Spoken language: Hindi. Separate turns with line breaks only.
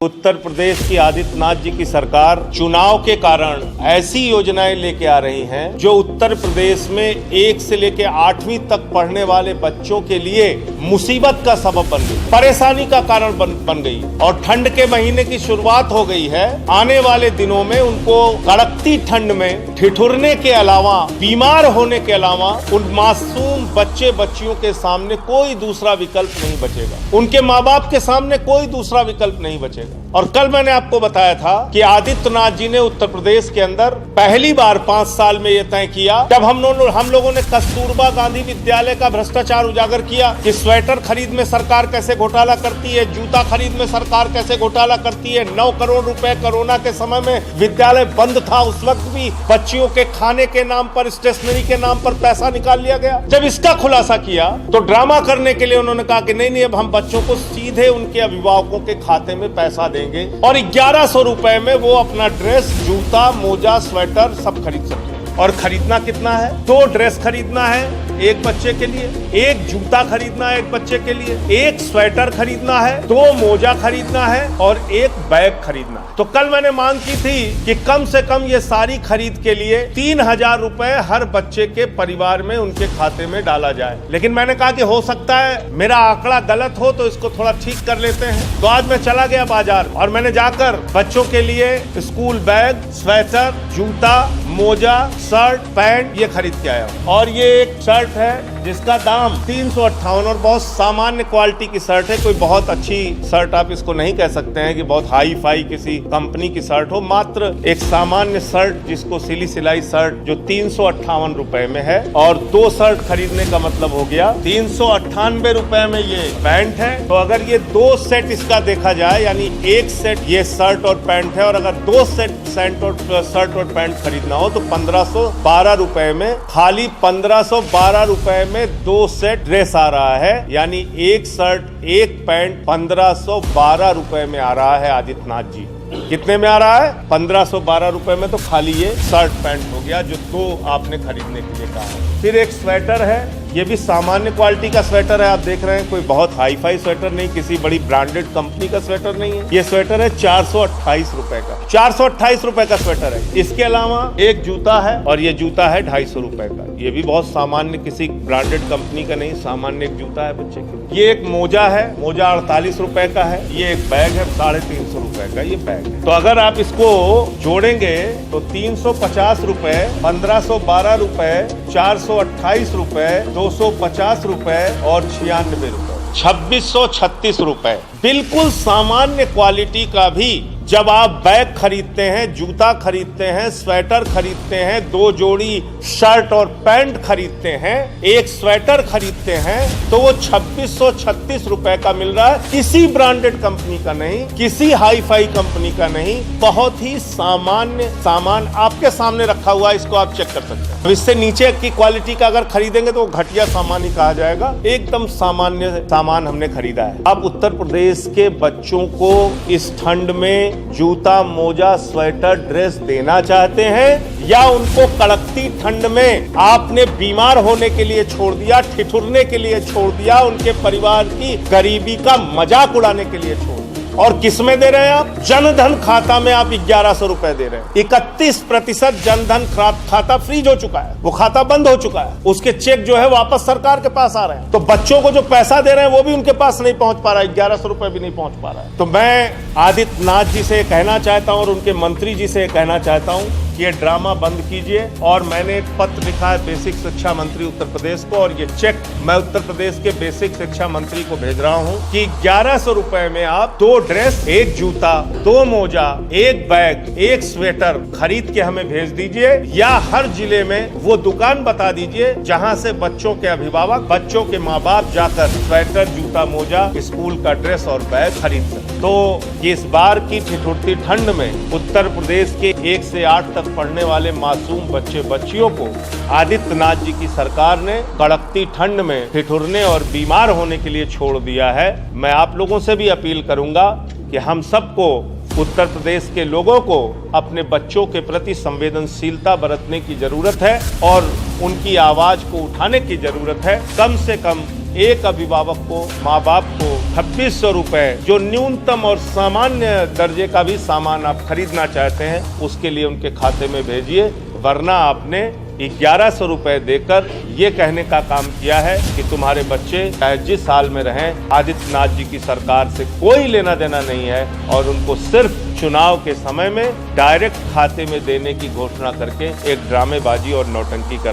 उत्तर प्रदेश की आदित्यनाथ जी की सरकार चुनाव के कारण ऐसी योजनाएं लेके आ रही हैं जो उत्तर प्रदेश में 1 से लेके 8वीं तक पढ़ने वाले बच्चों के लिए मुसीबत का सबब बन गई, परेशानी का कारण बन गई। और ठंड के महीने की शुरुआत हो गई है। आने वाले दिनों में उनको कड़कती ठंड में ठिठुरने के अलावा, बीमार होने के अलावा उन मासूम बच्चे बच्चियों के सामने कोई दूसरा विकल्प नहीं बचेगा। उनके माँ बाप के सामने कोई दूसरा विकल्प नहीं बचेगा। और कल मैंने आपको बताया था कि आदित्यनाथ जी ने उत्तर प्रदेश के अंदर पहली बार 5 साल में यह तय किया, जब हम लोगों ने कस्तूरबा गांधी विद्यालय का भ्रष्टाचार उजागर किया कि स्वेटर खरीद में सरकार कैसे घोटाला करती है, जूता खरीद में सरकार कैसे घोटाला करती है। 9 करोड़ रुपए कोरोना के समय में विद्यालय बंद था, उस वक्त भी बच्चियों के खाने के नाम पर, स्टेशनरी के नाम पर पैसा निकाल लिया गया। जब इसका खुलासा किया तो ड्रामा करने के लिए उन्होंने कहा कि नहीं, अब हम बच्चों को सीधे उनके अभिभावकों के खाते में पैसा देंगे और 1100 रुपए में वो अपना ड्रेस, जूता, मोजा, स्वेटर सब खरीद सकते हैं। और खरीदना कितना है? 2 ड्रेस खरीदना है एक बच्चे के लिए, 1 जूता खरीदना है एक बच्चे के लिए, 1 स्वेटर खरीदना है, 2 मोजा खरीदना है और 1 बैग खरीदना है। तो कल मैंने मांग की थी कि कम से कम ये सारी खरीद के लिए 3000 रुपए हर बच्चे के परिवार में उनके खाते में डाला जाए। लेकिन मैंने कहा कि हो सकता है मेरा आंकड़ा गलत हो तो इसको थोड़ा ठीक कर लेते हैं। तो आज मैं चला गया बाजार और मैंने जाकर बच्चों के लिए स्कूल बैग, स्वेटर, जूता, मोजा, शर्ट, पैंट ये खरीद के आया। और ये एक शर्ट है जिसका दाम 358 और बहुत सामान्य क्वालिटी की शर्ट है। कोई बहुत अच्छी शर्ट आप इसको नहीं कह सकते हैं कि बहुत हाई फाई किसी कंपनी की शर्ट हो, मात्र एक सामान्य शर्ट जिसको सिली सिलाई शर्ट जो 358 रुपए में है। और 2 शर्ट खरीदने का मतलब हो गया 398 रुपए में ये पैंट है। तो अगर ये 2 सेट इसका देखा जाए, यानी 1 सेट ये शर्ट और पैंट है, और अगर 2 सेट शर्ट और पैंट खरीदना हो तो 1512 रुपए में, खाली 1512 रुपए में 2 सेट ड्रेस आ रहा है। यानी 1 शर्ट 1 पैंट 1512 रुपए में आ रहा है आदित्यनाथ जी। कितने में आ रहा है? 1512 रुपए में तो खाली ये शर्ट पैंट हो गया जो 2 आपने खरीदने के लिए कहा है। फिर एक स्वेटर है, ये भी सामान्य क्वालिटी का स्वेटर है। आप देख रहे हैं कोई बहुत हाई फाई स्वेटर नहीं, किसी बड़ी ब्रांडेड कंपनी का स्वेटर नहीं है। ये स्वेटर है 428 रुपए का, 428 रुपए का स्वेटर है। इसके अलावा एक जूता है और ये जूता है 250 रुपए का। ये भी बहुत सामान्य किसी ब्रांडेड कंपनी का नहीं, सामान्य एक जूता है बच्चे के। ये एक मोजा है, मोजा 48 रुपए का है। ये एक बैग है 350 रुपए का, ये बैग है। तो अगर आप इसको जोड़ेंगे तो 350 रुपए, 1512 रुपए, 428 रुपए, 250 रुपए और 96 रुपए, 2636 रुपए। बिल्कुल सामान्य क्वालिटी का भी जब आप बैग खरीदते हैं, जूता खरीदते हैं, स्वेटर खरीदते हैं, 2 जोड़ी शर्ट और पैंट खरीदते हैं, 1 स्वेटर खरीदते हैं, तो वो 2636 रुपए का मिल रहा है। किसी ब्रांडेड कंपनी का नहीं, किसी हाई फाई कंपनी का नहीं, बहुत ही सामान्य सामान आपके सामने रखा हुआ है। इसको आप चेक कर सकते हैं। अब इससे नीचे की क्वालिटी का अगर खरीदेंगे तो वो घटिया सामान ही कहा जाएगा। एकदम सामान्य सामान हमने खरीदा है। अब उत्तर प्रदेश के बच्चों को इस ठंड में जूता, मोजा, स्वेटर, ड्रेस देना चाहते हैं, या उनको कड़कती ठंड में आपने बीमार होने के लिए छोड़ दिया, ठिठुरने के लिए छोड़ दिया, उनके परिवार की गरीबी का मजाक उड़ाने के लिए छोड़ दिया? और किस में दे रहे हैं आप? जनधन खाता में आप 1100 रुपए दे रहे हैं। 31% जनधन खाता फ्रीज हो चुका है, वो खाता बंद हो चुका है। उसके चेक जो है वापस सरकार के पास आ रहे हैं। तो बच्चों को जो पैसा दे रहे हैं वो भी उनके पास नहीं पहुंच पा रहा है, 1100 रुपए भी नहीं पहुंच पा रहा है। तो मैं आदित्यनाथ जी से कहना चाहता हूं और उनके मंत्री जी से कहना चाहता हूं कि ये ड्रामा बंद कीजिए। और मैंने एक पत्र लिखा है बेसिक शिक्षा मंत्री उत्तर प्रदेश को, और ये चेक मैं उत्तर प्रदेश के बेसिक शिक्षा मंत्री को भेज रहा हूं कि 1100 रुपए में आप 2 ड्रेस, 1 जूता, 2 मोजा, 1 बैग, 1 स्वेटर खरीद के हमें भेज दीजिए, या हर जिले में वो दुकान बता दीजिए जहां से बच्चों के अभिभावक, बच्चों के माँ बाप जाकर स्वेटर, जूता, मोजा, स्कूल का ड्रेस और बैग खरीद सकें। तो इस बार की ठिठुरती ठंड में उत्तर प्रदेश के 1 से 8 तक पढ़ने वाले मासूम बच्चे बच्चियों को आदित्यनाथ जी की सरकार ने कड़कती ठंड में ठिठुरने और बीमार होने के लिए छोड़ दिया है। मैं आप लोगों से भी अपील करूंगा कि हम सबको, उत्तर प्रदेश के लोगों को अपने बच्चों के प्रति संवेदनशीलता बरतने की जरूरत है और उनकी आवाज को उठाने की जरूरत है। कम से कम एक अभिभावक को, माँ बाप को 2600 रुपए जो न्यूनतम और सामान्य दर्जे का भी सामान आप खरीदना चाहते हैं उसके लिए उनके खाते में भेजिए, वरना आपने 1100 रुपए देकर ये कहने का काम किया है कि तुम्हारे बच्चे चाहे जिस हाल में रहें, आदित्यनाथ जी की सरकार से कोई लेना देना नहीं है और उनको सिर्फ चुनाव के समय में डायरेक्ट खाते में देने की घोषणा करके एक ड्रामेबाजी और नौटंकी कर